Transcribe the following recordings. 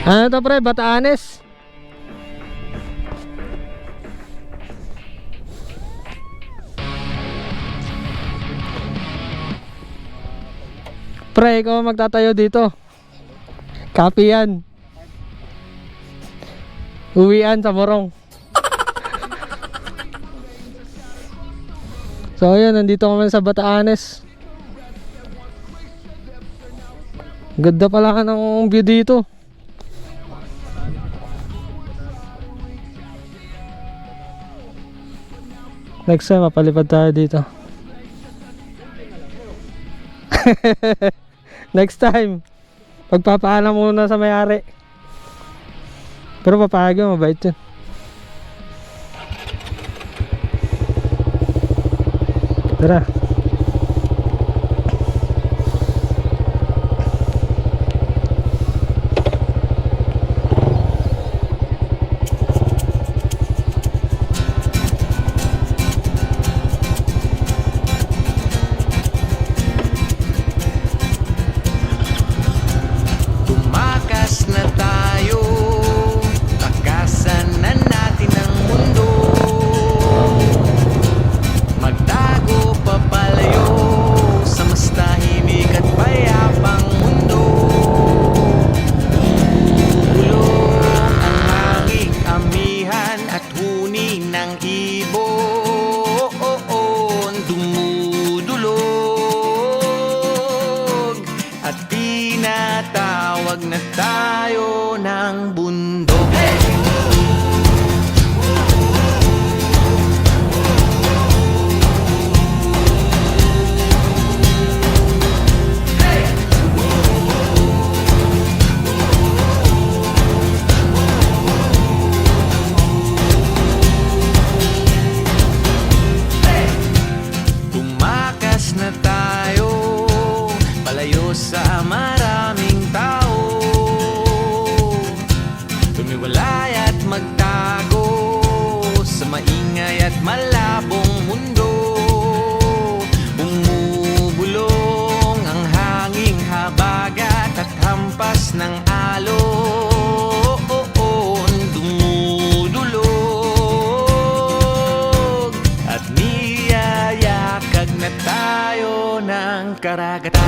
Ano to pre? Batanes? Pre, ikaw magtatayo dito. Copy yan. Uwian sa Morong. So ayun, nandito kami sa Batanes. Ganda pala ng view dito. Next time mapalipad tayo dito. Next time pagpapaalam muna sa may-ari. Pero papayag yun, mabait yun. Tara. Tumakas na tayo, takasan na natin ang mundo. Magtago papalayo sa mas tahimik at payapang mundo. Bulong ang hanging amihan at huni ng ibon. Dumudulog at tinatawag na tayo ng bundok. Tumakas na tayo, palayo sa maraming tao. Tumiwalay at magtago sa maingay at malabong mundo. Bumubulong ang hanging habagat at hampas ng alon. Dumudulog at niyayakag na tayo ng karagatan.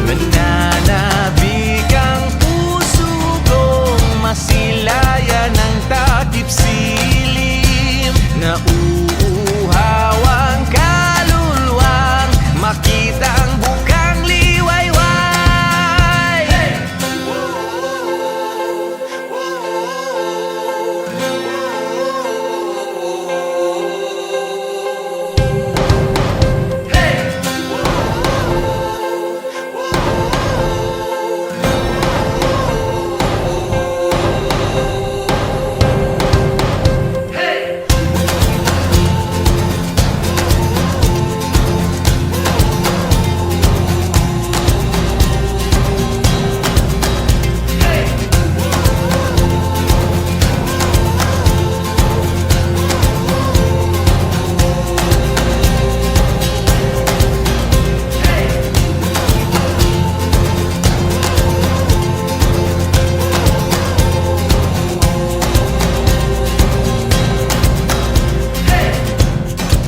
Nananabik ang puso kong masilayan ng takip silim. Nauuhaw ang kaluluwang makita ang bukang liwayway.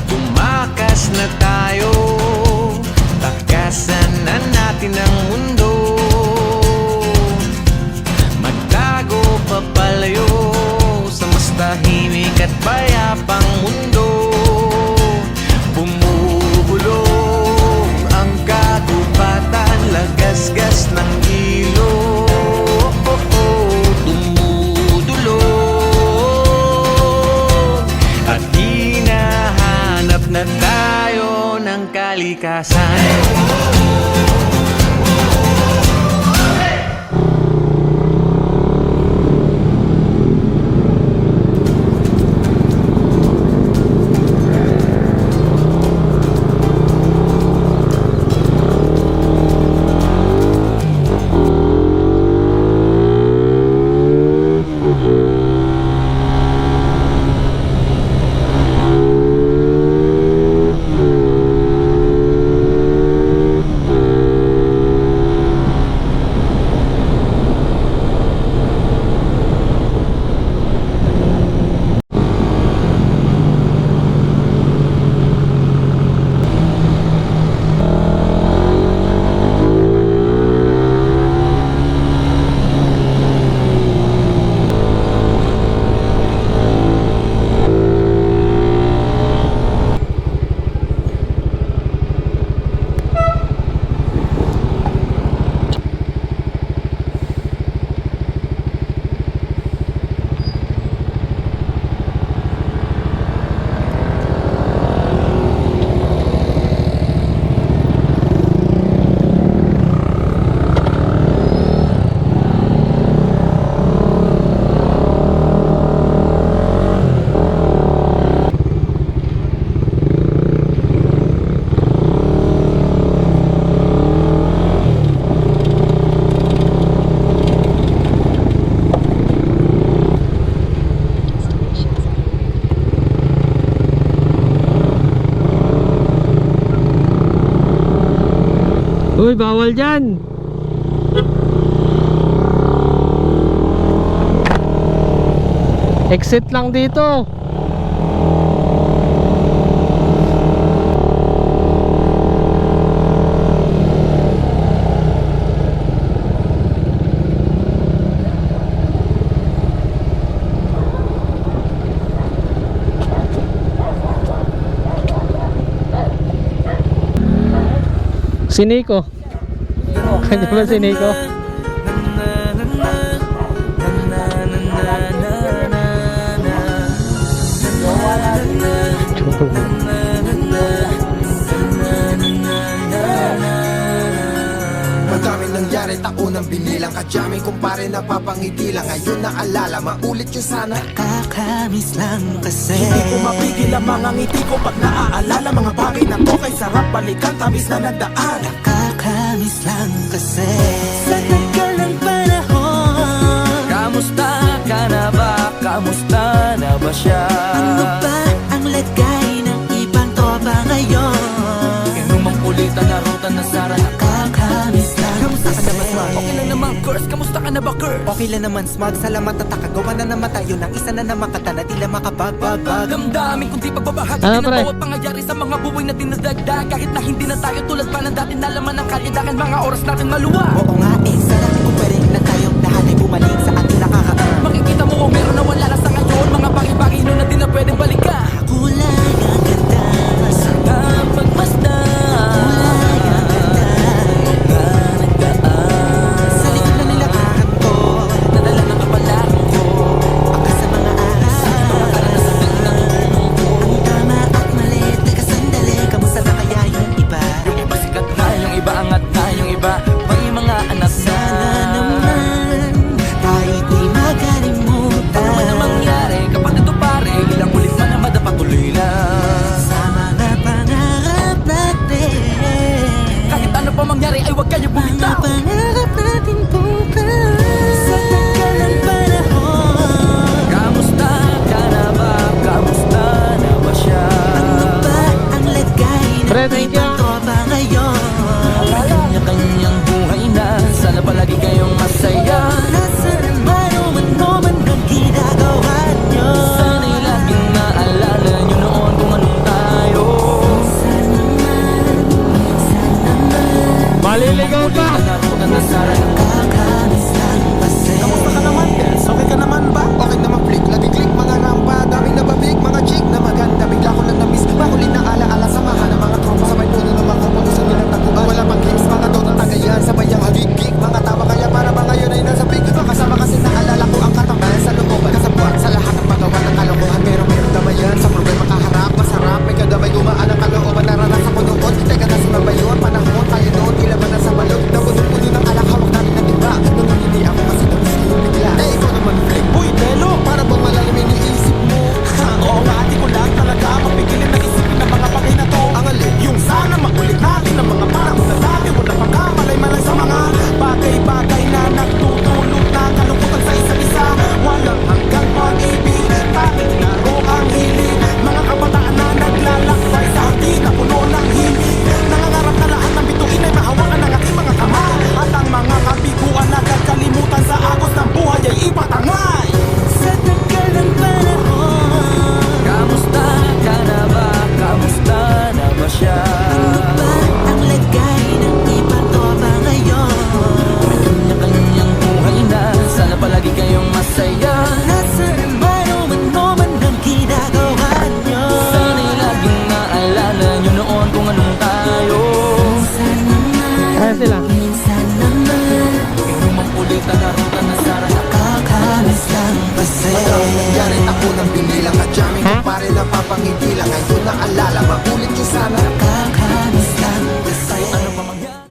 Tumakas na tayo, takasan na natin ang mundo. Magtago papalayo sa mas tahimik at payapang mundo. Bumubulong ang kagubatan, lagasgas ng ilog. Dumudulog at hinahanap na tayo ng kalikasan. kalikasan. Uy, bawal dyan. Exit lang dito. Si Nico. Kanya ba si Nico? Madaming nangyari, taunang binilang kadyaming kumpare na papangiti lang. Ngayon naalala, maulit yun sana. Nakakamiss lang kasi Hindi ko mapigil ang mga ngiti ko pag naaalala. Mga bagay na to kay sarap balikan, tamis na nagdaan. Nakakamiss lang kasi sa tagal ng panahon. Kamusta ka na ba? Kamusta na ba siya? Ano ba ang lagay ng ibang tropa ngayon? Inumang kulitan na ruta na sara. Nakakamiss lang Kamusta ka na ba, kasi Smart? Okay lang naman, Curse. Kamusta ka na ba, Curse? Okay lang naman, smug. Salamat at takagawa na naman tayo ng isa na naman kata na tila makabagbag. Damdamin kundi pagbabahagi Ano, din pre? ang bawat pangyayari sa mga buhay na dinadagdag. Kahit na hindi na tayo tulad pa ng dati na laman ng kalidakan. Mga oras natin maluwa. Oo nga eh, sana kung pwede na tayong lahat ay bumalik sa ating nakakaan. Makikita mo kung meron na wala na sa ngayon. Mga bagay-bagay nun na di na pwedeng balikan. kulay ang ganda. Ang pagmasdan Kulay ang ganda. na nagdaan. Sa likod na nilakaran ko, Nadala ng kapalaran ko. hanggang sa mga araw. Ang tama at mali, teka sandali, kamusta na kaya yung iba? Yung iba sikat na, yung iba angat na, yung iba may mga anak na. Sana naman kahit di makalimutan. Ano man ang mangyari, kapatid o pare, ilang ulit man ang madapatuloy lang. Sa mga pangarap natin, Kahit ano pa mangyari ay huwag kayo mga bumitaw. pangarap natin bukas. Sa tagal ng panahon, Kamusta ka na ba? Kamusta na ba siya? ano ba ang lagay Pre, ng thank ibang you. tropa ngayon? Kanya-kanyang buhay na, sana palagi kayong masaya. Nasa naman o man ang ginagawa nyo? Sana'y laging maalala nyo noon kung anong tayo. Sana naman Maliligaw pa. Narutan na sara ng kakamiss lang kasi. Kamusta ka naman, Dels? Okay ka naman ba? Okay naman, flick, lagi-click, mga rampa. Daming nababig, mga chick na maganda. Bigla ko lang na-miss, makulit na ala-ala. Samahan ng mga tropa, sabay puno napapangiti lang ngayon naalala, mabulit ka sana.